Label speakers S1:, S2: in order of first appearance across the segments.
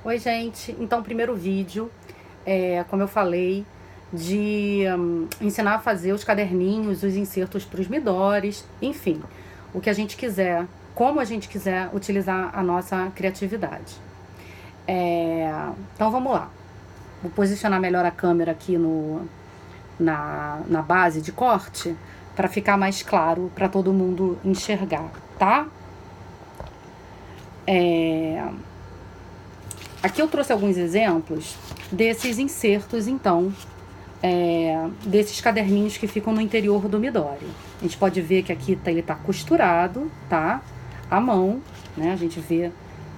S1: Oi, gente. Então, o primeiro vídeo, como eu falei, de ensinar a fazer os caderninhos, os insertos para os midores, enfim, o que a gente quiser, como a gente quiser utilizar a nossa criatividade. Então, vamos lá. Vou posicionar melhor a câmera aqui na base de corte, para ficar mais claro para todo mundo enxergar, tá? Aqui eu trouxe alguns exemplos desses insertos, então, desses caderninhos que ficam no interior do Midori. A gente pode ver que aqui ele tá costurado, tá? À mão, né? A gente vê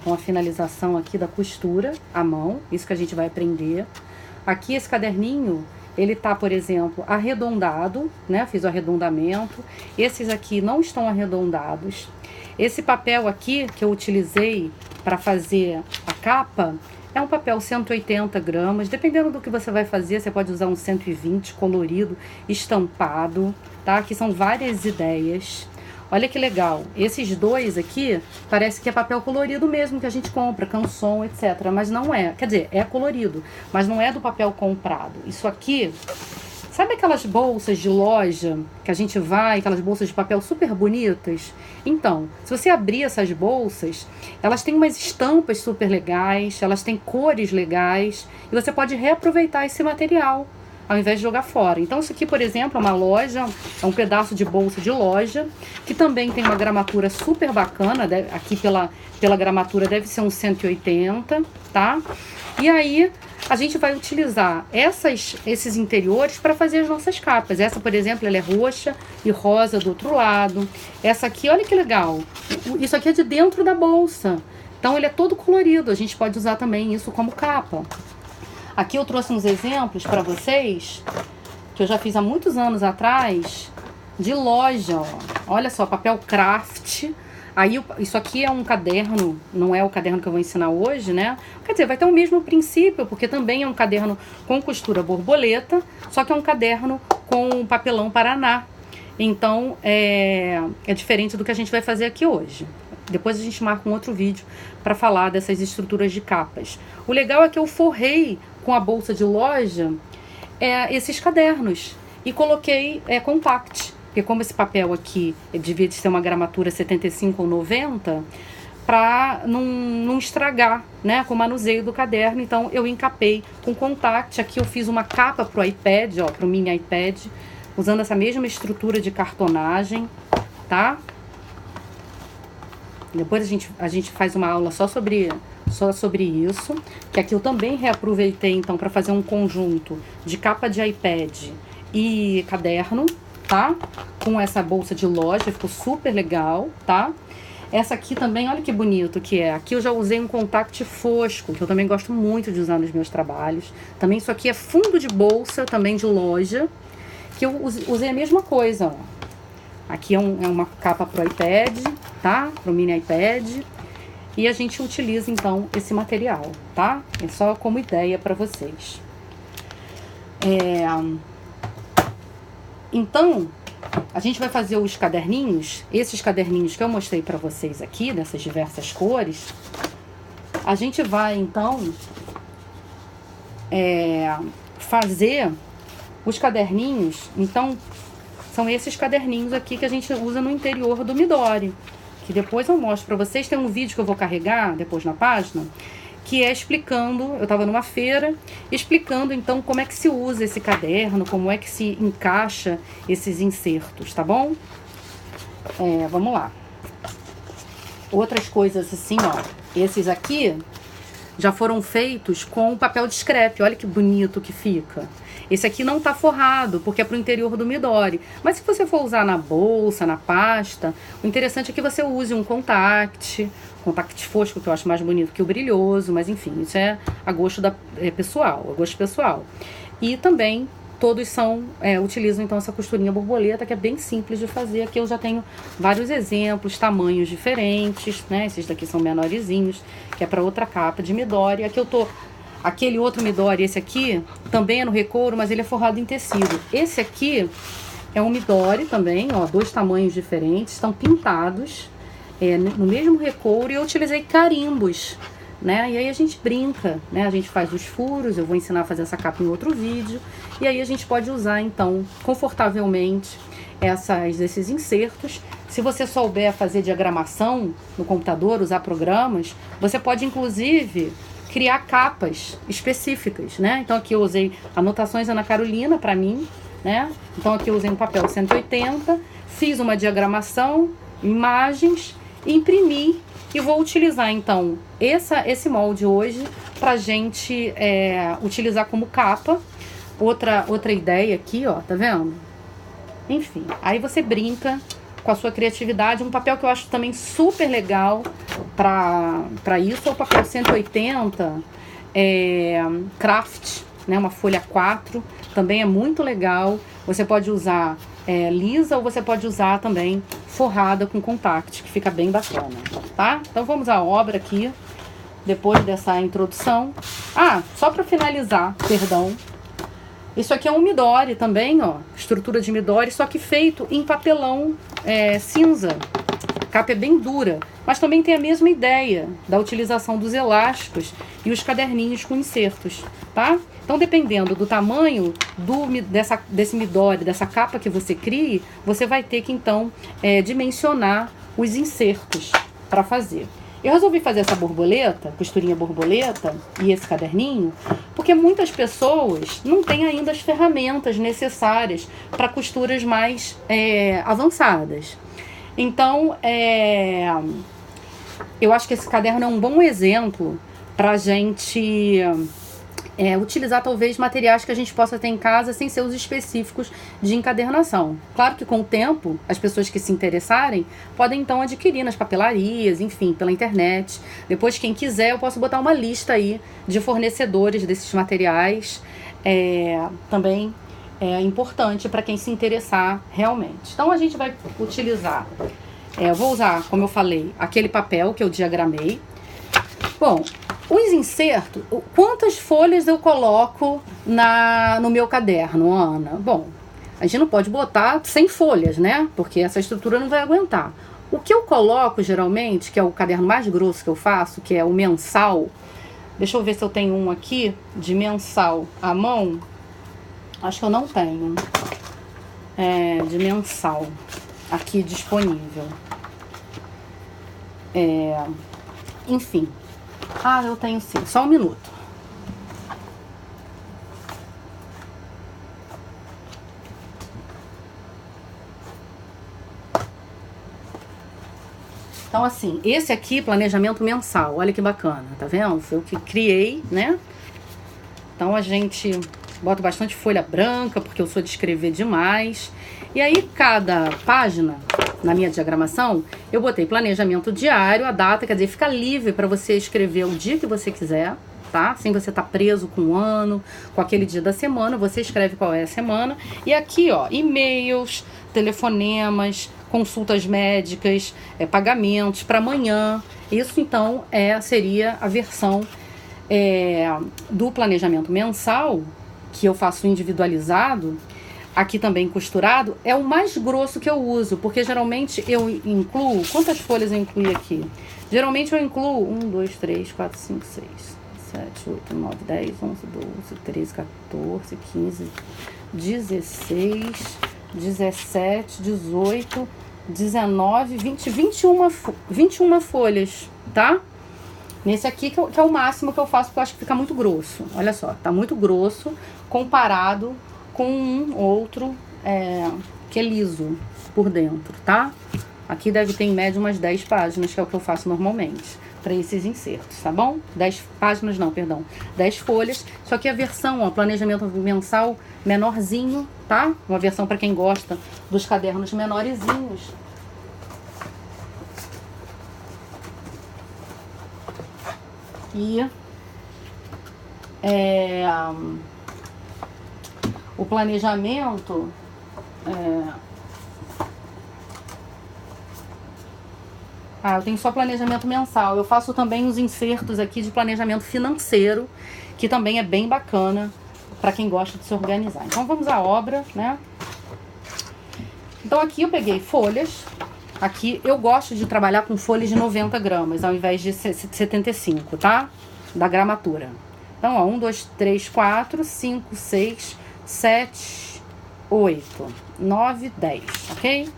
S1: com a finalização aqui da costura à mão, isso que a gente vai aprender. Aqui esse caderninho, ele tá, por exemplo, arredondado, né? Fiz o arredondamento. Esses aqui não estão arredondados. Esse papel aqui que eu utilizei para fazer a capa é um papel 180 gramas. Dependendo do que você vai fazer, você pode usar um 120 colorido, estampado, tá? Aqui são várias ideias. Olha que legal. Esses dois aqui, parece que é papel colorido mesmo que a gente compra, canson, etc. Mas não é. Quer dizer, é colorido, mas não é do papel comprado. Isso aqui... Sabe aquelas bolsas de loja que a gente vai, aquelas bolsas de papel super bonitas? Então, se você abrir essas bolsas, elas têm umas estampas super legais, elas têm cores legais, e você pode reaproveitar esse material, ao invés de jogar fora. Então, isso aqui, por exemplo, é uma loja, é um pedaço de bolsa de loja, que também tem uma gramatura super bacana, aqui pela gramatura deve ser um 180, tá? E aí, a gente vai utilizar esses interiores para fazer as nossas capas. Essa, por exemplo, ela é roxa e rosa do outro lado. Essa aqui, olha que legal. Isso aqui é de dentro da bolsa. Então, ele é todo colorido. A gente pode usar também isso como capa. Aqui eu trouxe uns exemplos para vocês, que eu já fiz há muitos anos atrás, de loja. Ó. Olha só, papel craft. Aí, isso aqui é um caderno, não é o caderno que eu vou ensinar hoje, né? Quer dizer, vai ter o mesmo princípio, porque também é um caderno com costura borboleta, só que é um caderno com papelão Paraná. Então, é diferente do que a gente vai fazer aqui hoje. Depois a gente marca um outro vídeo para falar dessas estruturas de capas. O legal é que eu forrei com a bolsa de loja esses cadernos e coloquei compact. Porque como esse papel aqui devia de ser uma gramatura 75 ou 90, para não estragar, né, com o manuseio do caderno, então eu encapei com contact. Aqui eu fiz uma capa pro iPad, ó, pro mini iPad, usando essa mesma estrutura de cartonagem, tá? Depois a gente faz uma aula só sobre isso, que aqui eu também reaproveitei então para fazer um conjunto de capa de iPad e caderno, tá? Com essa bolsa de loja, ficou super legal, tá? Essa aqui também, olha que bonito que é. Aqui eu já usei um contact fosco, que eu também gosto muito de usar nos meus trabalhos. Também isso aqui é fundo de bolsa, também de loja, que eu usei a mesma coisa, ó. Aqui é uma capa pro iPad, tá? Pro mini iPad. E a gente utiliza, então, esse material, tá? É só como ideia para vocês. Então, a gente vai fazer os caderninhos, esses caderninhos que eu mostrei para vocês aqui, dessas diversas cores. A gente vai, então, fazer os caderninhos. Então, são esses caderninhos aqui que a gente usa no interior do Midori. Que depois eu mostro para vocês. Tem um vídeo que eu vou carregar depois na página, que é explicando, eu estava numa feira, explicando então como é que se usa esse caderno, como é que se encaixa esses insertos, tá bom? Vamos lá. Outras coisas assim, ó, esses aqui já foram feitos com papel de scrap, olha que bonito que fica. Esse aqui não tá forrado, porque é pro interior do Midori. Mas se você for usar na bolsa, na pasta, o interessante é que você use um contact fosco, que eu acho mais bonito que o brilhoso, mas enfim, isso é a gosto pessoal, a gosto pessoal. E também todos utilizam então essa costurinha borboleta, que é bem simples de fazer. Aqui eu já tenho vários exemplos, tamanhos diferentes, né? Esses daqui são menorzinhos, que é para outra capa de Midori. Aqui eu tô... Aquele outro Midori, esse aqui, também é no recouro, mas ele é forrado em tecido. Esse aqui é um Midori também, ó, dois tamanhos diferentes, estão pintados no mesmo recouro, e eu utilizei carimbos né? E aí a gente brinca, né? A gente faz os furos, eu vou ensinar a fazer essa capa em outro vídeo. E aí a gente pode usar, então, confortavelmente esses insertos. Se você souber fazer diagramação no computador, usar programas, você pode, inclusive, criar capas específicas, né? Então aqui eu usei anotações Ana Carolina para mim, né? Então aqui eu usei um papel 180, fiz uma diagramação, imagens, imprimi e vou utilizar então esse molde hoje pra gente utilizar como capa. Outra ideia aqui, ó, tá vendo? Enfim, aí você brinca com a sua criatividade. Um papel que eu acho também super legal para isso é o papel 180 Craft, né? Uma folha 4, também é muito legal. Você pode usar lisa ou você pode usar também forrada com contact, que fica bem bacana, tá? Então vamos à obra aqui, depois dessa introdução. Ah, só para finalizar, perdão. Isso aqui é um Midori também, ó, estrutura de Midori, só que feito em papelão cinza. A capa é bem dura, mas também tem a mesma ideia da utilização dos elásticos e os caderninhos com insertos, tá? Então, dependendo do tamanho desse Midori, dessa capa que você crie, você vai ter que, então, dimensionar os insertos para fazer. Eu resolvi fazer essa borboleta, costurinha borboleta, e esse caderninho, porque muitas pessoas não têm ainda as ferramentas necessárias para costuras mais avançadas. Então, eu acho que esse caderno é um bom exemplo para a gente utilizar talvez materiais que a gente possa ter em casa sem ser os específicos de encadernação. Claro que com o tempo, as pessoas que se interessarem podem então adquirir nas papelarias, enfim, pela internet. Depois, quem quiser, eu posso botar uma lista aí de fornecedores desses materiais. Também é importante para quem se interessar realmente. Então a gente vai utilizar, eu vou usar, como eu falei, aquele papel que eu diagramei. Bom, os insertos, quantas folhas eu coloco no meu caderno, Ana? Bom, a gente não pode botar 100 folhas, né? Porque essa estrutura não vai aguentar. O que eu coloco, geralmente, que é o caderno mais grosso que eu faço, que é o mensal. Deixa eu ver se eu tenho um aqui de mensal à mão. Acho que eu não tenho. De mensal aqui disponível. Enfim. Ah, eu tenho sim. Só um minuto. Então, assim, esse aqui, planejamento mensal. Olha que bacana, tá vendo? Foi o que criei, né? Então, a gente bota bastante folha branca, porque eu sou de escrever demais. E aí, cada página, na minha diagramação, eu botei planejamento diário, a data, quer dizer, fica livre para você escrever o dia que você quiser, tá? Sem você estar preso com o ano, com aquele dia da semana, você escreve qual é a semana. E aqui, ó, e-mails, telefonemas, consultas médicas, pagamentos para amanhã. Isso, então, seria a versão do planejamento mensal, que eu faço individualizado. Aqui também costurado, é o mais grosso que eu uso, porque geralmente eu incluo... Quantas folhas eu incluí aqui? Geralmente eu incluo 1, 2, 3, 4, 5, 6, 7, 8, 9, 10, 11, 12, 13, 14, 15, 16, 17, 18, 19, 20, 21 folhas, tá? Nesse aqui que é o máximo que eu faço, porque eu acho que fica muito grosso. Olha só, tá muito grosso comparado com um outro que é liso por dentro, tá? Aqui deve ter em média umas 10 páginas, que é o que eu faço normalmente para esses insertos, tá bom? 10 páginas não, perdão, 10 folhas. Só que a versão, ó, planejamento mensal menorzinho, tá? Uma versão para quem gosta dos cadernos menorzinhos. E o planejamento eu tenho só planejamento mensal. Eu faço também os insertos aqui de planejamento financeiro, que também é bem bacana para quem gosta de se organizar. Então vamos à obra, né? Então aqui eu peguei folhas, Aqui eu gosto de trabalhar com folhas de 90 gramas, ao invés de 75, tá? Da gramatura. Então, ó, 1, 2, 3, 4, 5, 6, 7, 8, 9, 10, ok?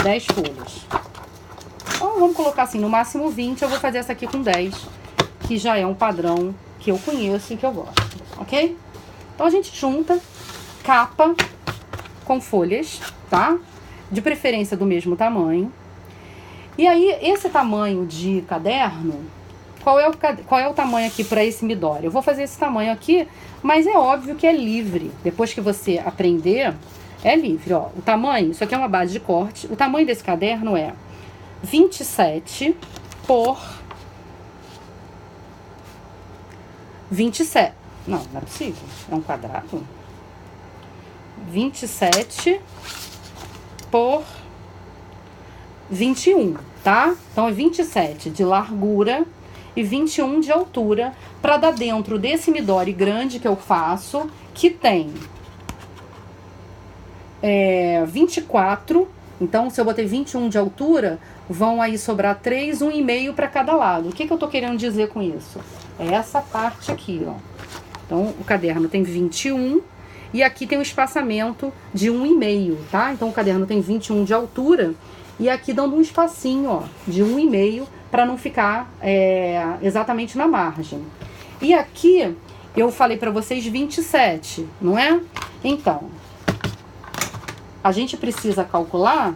S1: 10 folhas. Então, vamos colocar assim, no máximo 20, eu vou fazer essa aqui com 10, que já é um padrão que eu conheço e que eu gosto, ok? Então, a gente junta capa com folhas, tá? De preferência do mesmo tamanho. E aí, esse tamanho de caderno, qual é o tamanho aqui para esse Midori? Eu vou fazer esse tamanho aqui, mas é óbvio que é livre. Depois que você aprender, é livre, ó. O tamanho, isso aqui é uma base de corte. O tamanho desse caderno é 27 por 27. Não é possível. É um quadrado. 27 por 21, tá? Então, é 27 de largura e 21 de altura, para dar dentro desse Midori grande que eu faço, que tem 24. Então, se eu botei 21 de altura, vão aí sobrar 3, 1,5 para cada lado. O que eu tô querendo dizer com isso? É essa parte aqui, ó. Então, o caderno tem 21 e aqui tem um espaçamento de 1,5, tá? Então, o caderno tem 21 de altura e aqui dando um espacinho, ó, de 1,5 para não ficar exatamente na margem. E aqui eu falei para vocês 27, não é? Então, a gente precisa calcular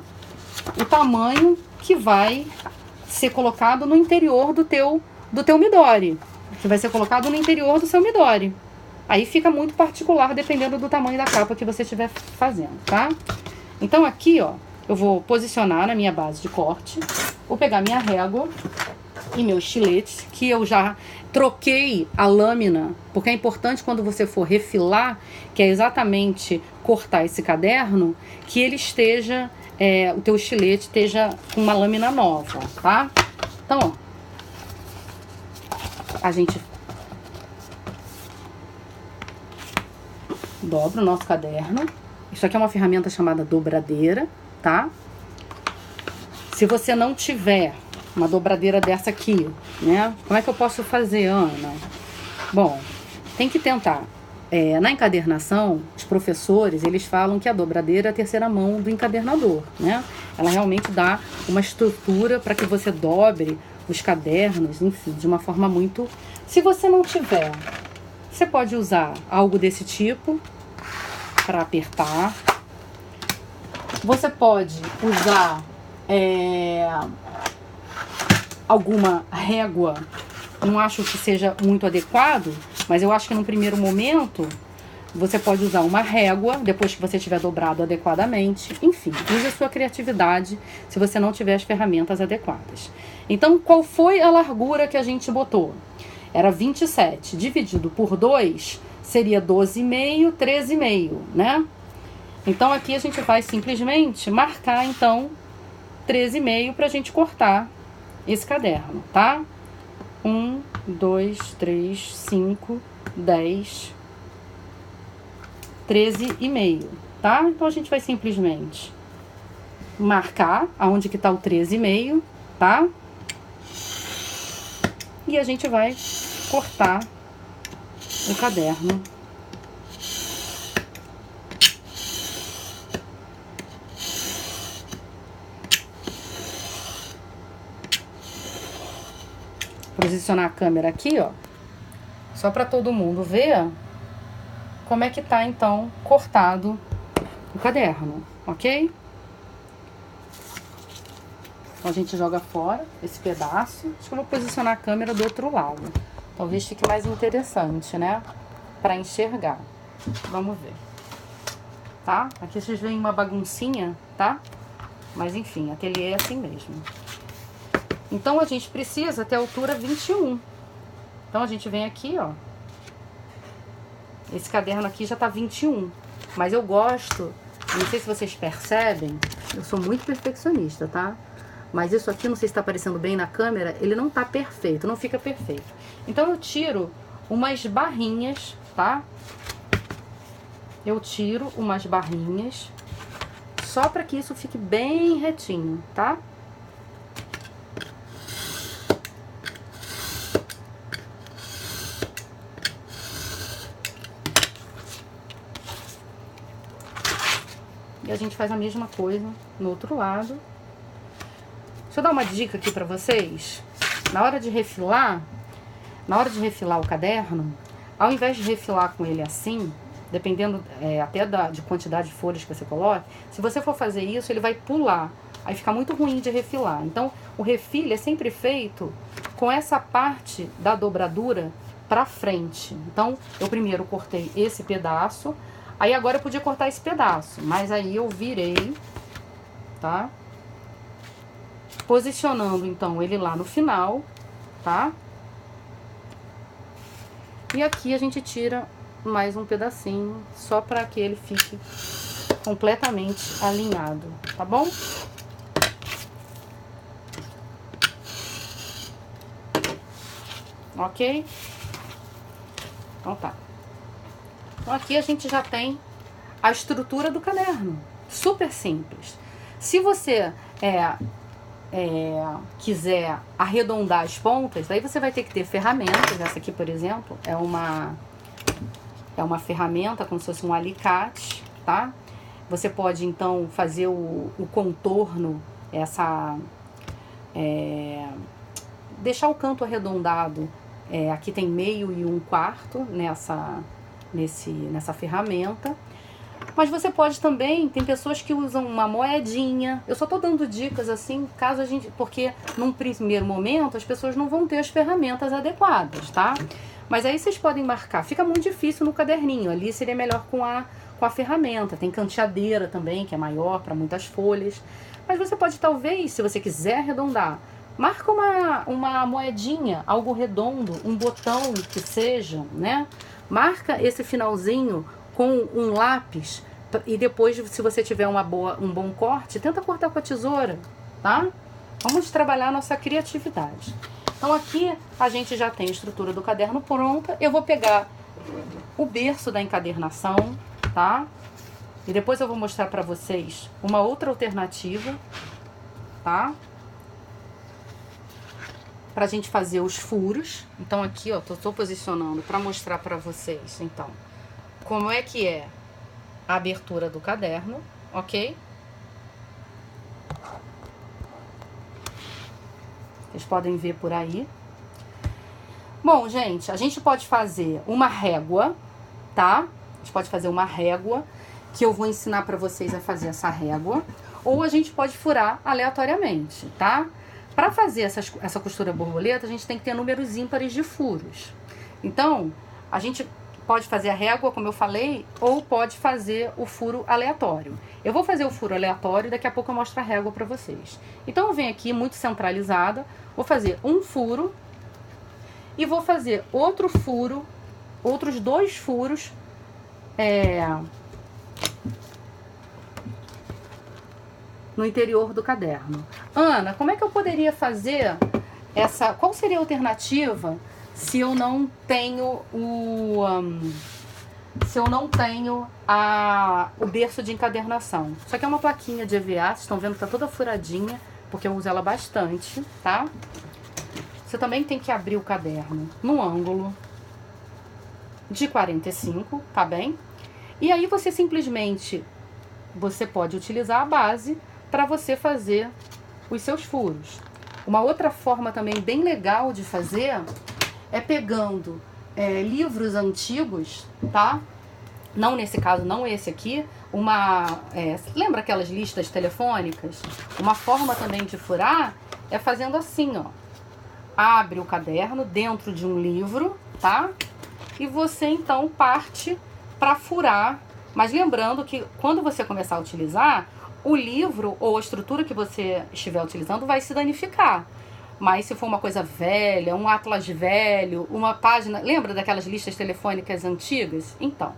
S1: o tamanho que vai ser colocado no interior do teu Midori, que vai ser colocado no interior do seu Midori. Aí fica muito particular dependendo do tamanho da capa que você estiver fazendo, tá? Então aqui, ó, eu vou posicionar na minha base de corte, vou pegar minha régua e meu estilete, que eu já troquei a lâmina, porque é importante quando você for refilar, que é exatamente cortar esse caderno, que ele esteja, o teu estilete esteja com uma lâmina nova, tá? Então, ó, a gente dobra o nosso caderno. Isso aqui é uma ferramenta chamada dobradeira, tá? Se você não tiver uma dobradeira dessa aqui, né? Como é que eu posso fazer, Ana? Bom, tem que tentar. Na encadernação, os professores, eles falam que a dobradeira é a terceira mão do encadernador, né? Ela realmente dá uma estrutura para que você dobre os cadernos, enfim, de uma forma muito... Se você não tiver, você pode usar algo desse tipo para apertar. Você pode usar alguma régua. Não acho que seja muito adequado, mas eu acho que no primeiro momento você pode usar uma régua, depois que você tiver dobrado adequadamente. Enfim, use a sua criatividade se você não tiver as ferramentas adequadas. Então, qual foi a largura que a gente botou? Era 27, dividido por 2, seria 12,5, 13,5, né? Então, aqui a gente vai simplesmente marcar, então, 13,5 pra gente cortar esse caderno, tá? 1, 2, 3, 5, 10, 13,5, tá? Então, a gente vai simplesmente marcar aonde que tá o 13,5, tá? E a gente vai cortar o caderno. Posicionar a câmera aqui, ó, só para todo mundo ver como é que tá, então, cortado o caderno, ok? Então, a gente joga fora esse pedaço. Acho que eu vou posicionar a câmera do outro lado. Talvez fique mais interessante, né? Para enxergar. Vamos ver. Tá? Aqui vocês veem uma baguncinha, tá? Mas, enfim, ateliê é assim mesmo. Então, a gente precisa ter a altura 21. Então, a gente vem aqui, ó. Esse caderno aqui já tá 21. Mas eu gosto, não sei se vocês percebem, eu sou muito perfeccionista, tá? Mas isso aqui, não sei se tá aparecendo bem na câmera, ele não tá perfeito, não fica perfeito. Então, eu tiro umas barrinhas, tá? Eu tiro umas barrinhas, só pra que isso fique bem retinho, tá? E a gente faz a mesma coisa no outro lado. Deixa eu dar uma dica aqui pra vocês. Na hora de refilar o caderno, ao invés de refilar com ele assim, dependendo até de quantidade de folhas que você coloque, se você for fazer isso, ele vai pular. Aí fica muito ruim de refilar. Então, o refile é sempre feito com essa parte da dobradura pra frente. Então, eu primeiro cortei esse pedaço. Aí agora eu podia cortar esse pedaço, mas aí eu virei, tá? Posicionando, então, ele lá no final, tá? E aqui a gente tira mais um pedacinho, só para que ele fique completamente alinhado, tá bom? Ok? Então tá. Então aqui a gente já tem a estrutura do caderno. Super simples. Se você quiser arredondar as pontas, aí você vai ter que ter ferramentas. Essa aqui, por exemplo, é uma ferramenta como se fosse um alicate, tá? Você pode então fazer o contorno, deixar o canto arredondado. Aqui tem meio e 1/4 nessa ferramenta. Mas você pode também, tem pessoas que usam uma moedinha. Eu só tô dando dicas assim, porque num primeiro momento as pessoas não vão ter as ferramentas adequadas, tá? Mas aí vocês podem marcar. Fica muito difícil no caderninho, ali seria melhor com a ferramenta. Tem canteadeira também, que é maior para muitas folhas. Mas você pode talvez, se você quiser arredondar, marca uma moedinha, algo redondo, um botão que seja, né? Marca esse finalzinho com um lápis e depois, se você tiver um bom corte, tenta cortar com a tesoura, tá? Vamos trabalhar a nossa criatividade. Então aqui a gente já tem a estrutura do caderno pronta. Eu vou pegar o berço da encadernação, tá? E depois eu vou mostrar pra vocês uma outra alternativa, tá? Pra gente fazer os furos. Então aqui, ó, tô posicionando pra mostrar pra vocês, então, como é que é a abertura do caderno, ok? Vocês podem ver por aí. Bom, gente, a gente pode fazer uma régua, tá? A gente pode fazer uma régua, que eu vou ensinar pra vocês a fazer essa régua. Ou a gente pode furar aleatoriamente, tá? Pra fazer essa costura borboleta, a gente tem que ter números ímpares de furos. Então, a gente pode fazer a régua, como eu falei, ou pode fazer o furo aleatório. Eu vou fazer o furo aleatório e daqui a pouco eu mostro a régua pra vocês. Então eu venho aqui muito centralizada, vou fazer um furo e vou fazer outro furo, outros 2 furos no interior do caderno. Ana, como é que eu poderia fazer qual seria a alternativa se eu não tenho o berço de encadernação? Isso aqui é uma plaquinha de EVA, vocês estão vendo que tá toda furadinha, porque eu uso ela bastante, tá? Você também tem que abrir o caderno no ângulo de 45, tá bem? E aí você pode utilizar a base para você fazer os seus furos. Uma outra forma também bem legal de fazer é pegando livros antigos, tá? Não nesse caso, não esse aqui. Lembra aquelas listas telefônicas? Uma forma também de furar é fazendo assim, ó. Abre o caderno dentro de um livro, tá? E você então parte para furar. Mas lembrando que quando você começar a utilizar, o livro ou a estrutura que você estiver utilizando vai se danificar. Mas se for uma coisa velha, um atlas velho, uma página... Lembra daquelas listas telefônicas antigas? Então,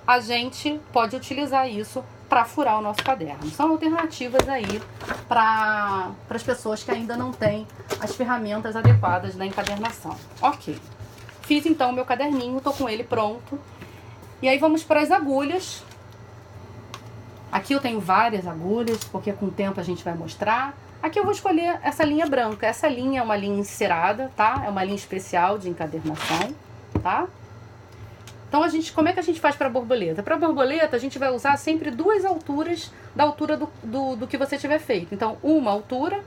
S1: a gente pode utilizar isso para furar o nosso caderno. São alternativas aí para as pessoas que ainda não têm as ferramentas adequadas da encadernação. Ok. Fiz então o meu caderninho, tô com ele pronto. E aí vamos para as agulhas. Aqui eu tenho várias agulhas, porque com o tempo a gente vai mostrar. Aqui eu vou escolher essa linha branca. Essa linha é uma linha encerada, tá? É uma linha especial de encadernação, tá? Então, como é que a gente faz para borboleta? Para borboleta, a gente vai usar sempre duas alturas da altura do que você tiver feito. Então, uma altura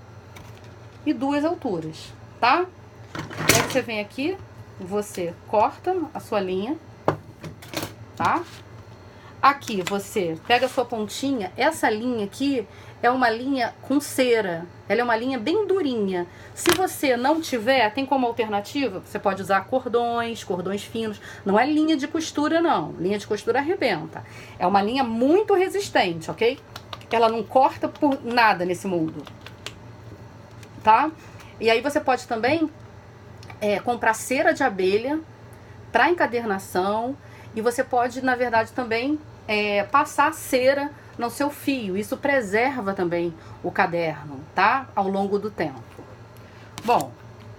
S1: e duas alturas, tá? E aí você vem aqui, você corta a sua linha, tá? Aqui você pega a sua pontinha, essa linha aqui é uma linha com cera, ela é uma linha bem durinha. Se você não tiver, tem como alternativa, você pode usar cordões finos. Não é linha de costura não, linha de costura arrebenta. É uma linha muito resistente, ok? Ela não corta por nada nesse mundo, tá? E aí você pode também comprar cera de abelha para encadernação. E você pode, na verdade, também passar cera no seu fio. Isso preserva também o caderno, tá? Ao longo do tempo. Bom,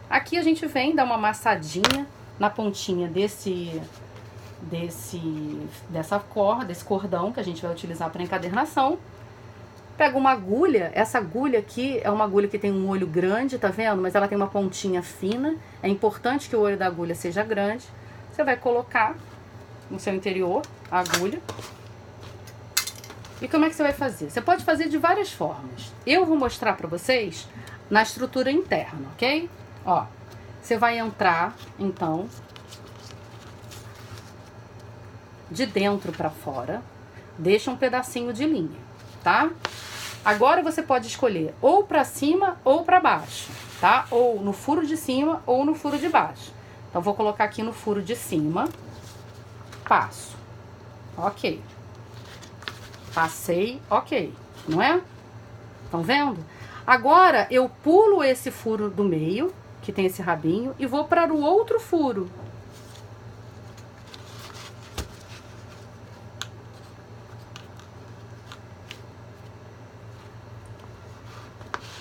S1: aqui a gente vem dar uma amassadinha na pontinha desse cordão que a gente vai utilizar para encadernação. Pega uma agulha, essa agulha aqui é uma agulha que tem um olho grande, tá vendo? Mas ela tem uma pontinha fina. É importante que o olho da agulha seja grande. Você vai colocar no seu interior a agulha. E como é que você vai fazer? Você pode fazer de várias formas. Eu vou mostrar pra vocês na estrutura interna, ok? Ó, você vai entrar, então, de dentro pra fora. Deixa um pedacinho de linha, tá? Agora você pode escolher ou pra cima ou pra baixo, tá? Ou no furo de cima ou no furo de baixo. Então, vou colocar aqui no furo de cima. Passo. Ok. Passei, ok. Não é? Estão vendo? Agora, eu pulo esse furo do meio, que tem esse rabinho, e vou para o outro furo.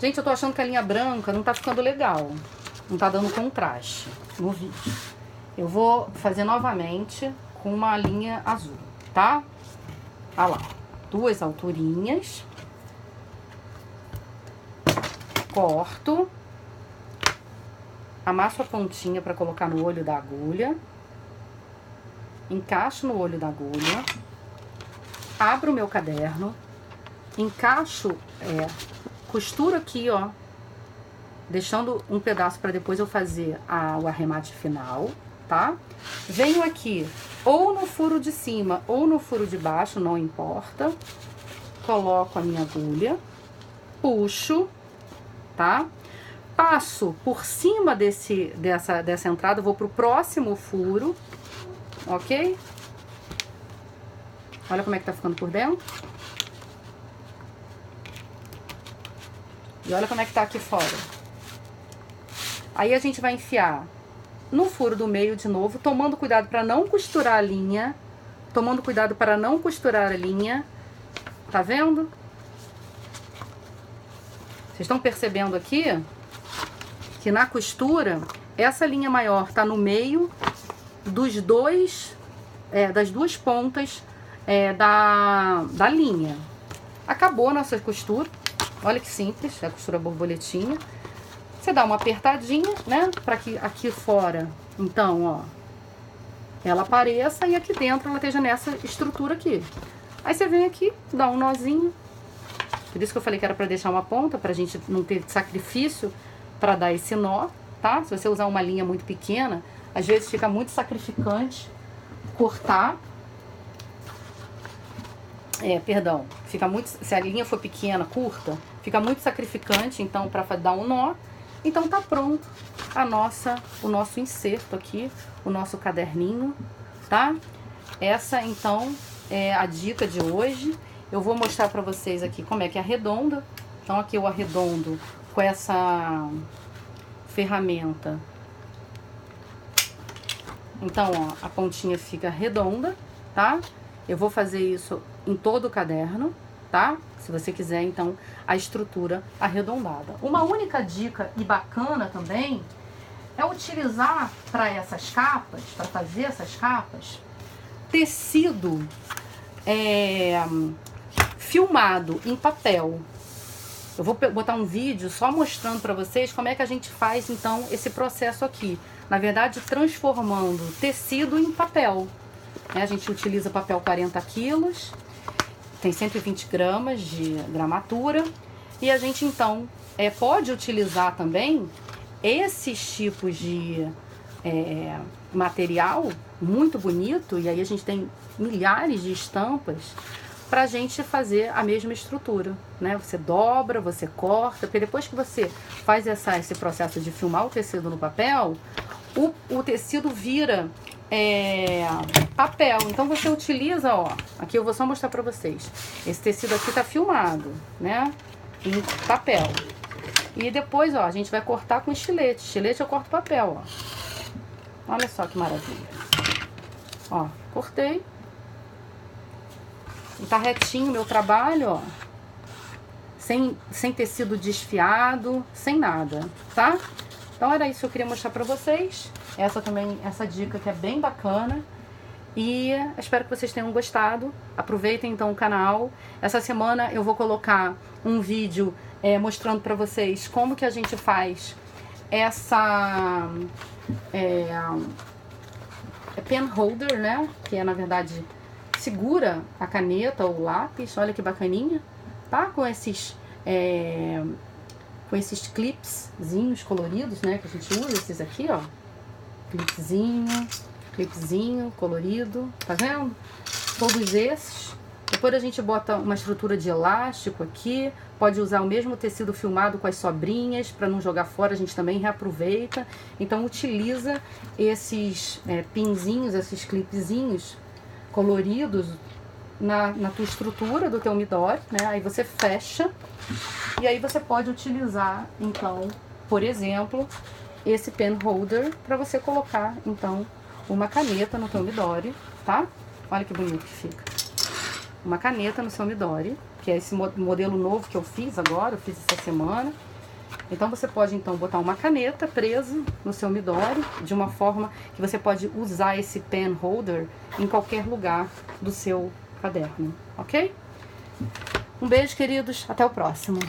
S1: Gente, eu tô achando que a linha branca não tá ficando legal. Não tá dando contraste no vídeo. Eu vou fazer novamente com uma linha azul, tá? Olha lá. Duas alturinhas. Corto. Amasso a pontinha para colocar no olho da agulha. Encaixo no olho da agulha. Abro o meu caderno. Encaixo, costuro aqui, ó. Deixando um pedaço para depois eu fazer o arremate final, tá? Venho aqui, ou no furo de cima ou no furo de baixo, não importa. Coloco a minha agulha, puxo, tá? Passo por cima dessa entrada, vou pro próximo furo, ok? Olha como é que tá ficando por dentro. E olha como é que tá aqui fora. Aí a gente vai enfiar no furo do meio de novo, tomando cuidado para não costurar a linha. Tomando cuidado para não costurar a linha. Tá vendo? Vocês estão percebendo aqui que na costura, essa linha maior tá no meio das duas pontas da linha. Acabou a nossa costura. Olha que simples, a costura borboletinha. Você dá uma apertadinha, né? Para que aqui fora, então, ó, ela apareça e aqui dentro ela esteja nessa estrutura aqui. Aí você vem aqui, dá um nozinho. Por isso que eu falei que era para deixar uma ponta, pra gente não ter sacrifício para dar esse nó, tá? Se você usar uma linha muito pequena, às vezes fica muito sacrificante cortar. Fica muito, se a linha for pequena, curta, fica muito sacrificante, então, para dar um nó. Então tá pronto o nosso inserto aqui, o nosso caderninho, tá? Essa então é a dica de hoje. Eu vou mostrar pra vocês aqui como é que arredonda. Então aqui eu arredondo com essa ferramenta. Então, ó, a pontinha fica redonda, tá? Eu vou fazer isso em todo o caderno, tá? Se você quiser, então, a estrutura arredondada. Uma única dica e bacana também é utilizar para essas capas, para fazer essas capas, tecido filmado em papel. Eu vou botar um vídeo só mostrando para vocês como é que a gente faz, então, esse processo aqui. Na verdade, transformando tecido em papel. né? A gente utiliza papel 40 quilos, tem 120 gramas de gramatura. E a gente, então, pode utilizar também esses tipos de material muito bonito, e aí a gente tem milhares de estampas pra gente fazer a mesma estrutura, né? Você dobra, você corta, porque depois que você faz esse processo de filmar o tecido no papel, o tecido vira papel. Então você utiliza, ó, aqui eu vou só mostrar pra vocês. Esse tecido aqui tá filmado, né? Em papel. E depois, ó, a gente vai cortar com estilete. Estilete eu corto papel, ó. Olha só que maravilha. Ó, cortei. E tá retinho o meu trabalho, ó. Sem tecido desfiado, sem nada, tá? Então era isso que eu queria mostrar pra vocês. Essa dica que é bem bacana. E espero que vocês tenham gostado. Aproveitem então o canal. Essa semana eu vou colocar um vídeo mostrando pra vocês como que a gente faz essa pen holder, né? Que é, na verdade, segura a caneta ou o lápis. Olha que bacaninha, tá? Com esses clipzinhos coloridos, né? Que a gente usa, esses aqui, ó. Clipzinho colorido, tá vendo? Todos esses. Depois a gente bota uma estrutura de elástico aqui. Pode usar o mesmo tecido filmado com as sobrinhas, para não jogar fora, a gente também reaproveita. Então utiliza esses pinzinhos, esses clipezinhos coloridos na tua estrutura do teu midori, né? Aí você fecha e aí você pode utilizar, então, por exemplo, esse pen holder para você colocar, então, uma caneta no teu midori, tá? Olha que bonito que fica. Uma caneta no seu midori, que é esse modelo novo que eu fiz agora, eu fiz essa semana. Então você pode então botar uma caneta presa no seu midori, de uma forma que você pode usar esse pen holder em qualquer lugar do seu caderno, ok? Um beijo, queridos, até o próximo.